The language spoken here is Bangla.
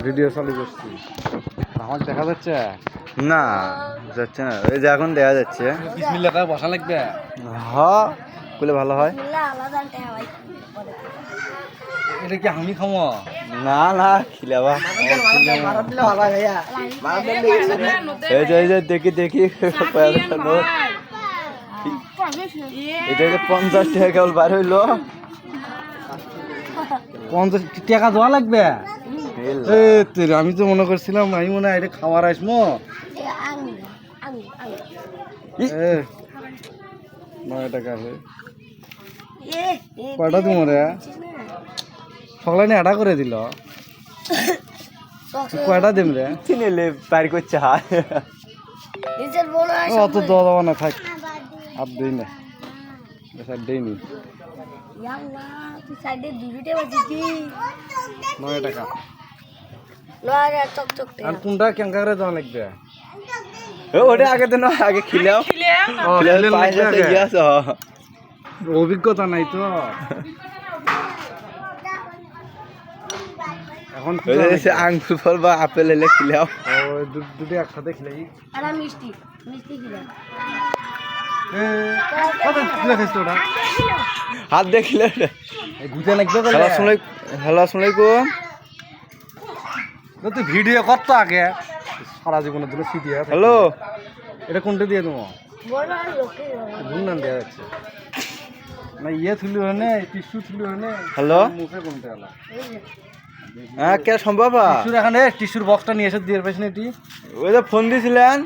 ভিডিও চালু করছি। আমার দেখা যাচ্ছে না যাচ্ছে না, ওই যে এখন দেখা যাচ্ছে। বিসমিল্লাহ কয়ে বসা লাগবে। হ্যাঁ করলে ভালো হয়। এটা কি আমি খামো? না না খিলাবা। এই যে দেখি দেখি এটা 50 টাকা কেবল বার হইলো। 50 টাকা দেওয়া লাগবে। আমি তো মনে করছিলাম আমি মনে হয় এটা খাওয়ার আসবো। 9 টাকা কয়টা তুমি রে সকালে নিয়ে আটা করে দিল। কয়টা দিম রে চিনেলে বাইর করছে হাত। অত দেওয়া দেওয়া না থাক, আর দিই না, দেই নি। 9 টাকা। আর কোনটা কেঙ্কা করে দেওয়া লাগবে? ওটা আগে তো না, আগে খিলাও। অভিজ্ঞতা নাই তো এখন। আঙ্গুর ফল বা আপেল এলে খিলাও। দুটো একসাথে খিলাই। হাত দেখলে ঘুরতে লাগবে। হ্যালো আসসালামাইকুম। তুই ভিডিও করত আগে সারা জীবনের জন্য ফি দিয়ে। হ্যালো, এটা কোনটা দিয়ে দেবো? গুন্ডান দেওয়া যাচ্ছে না। ইয়ে থুলি হয় টিস্যু থুলি হয়। হ্যালো, মুখে কোনটা গেল? হ্যাঁ কে সম্ভব? টিস্যুর এখানে টিস্যুর বক্সটা নিয়ে এসে দিয়ে পাইছেন এটি। ওই যে ফোন দিয়েছিলেন।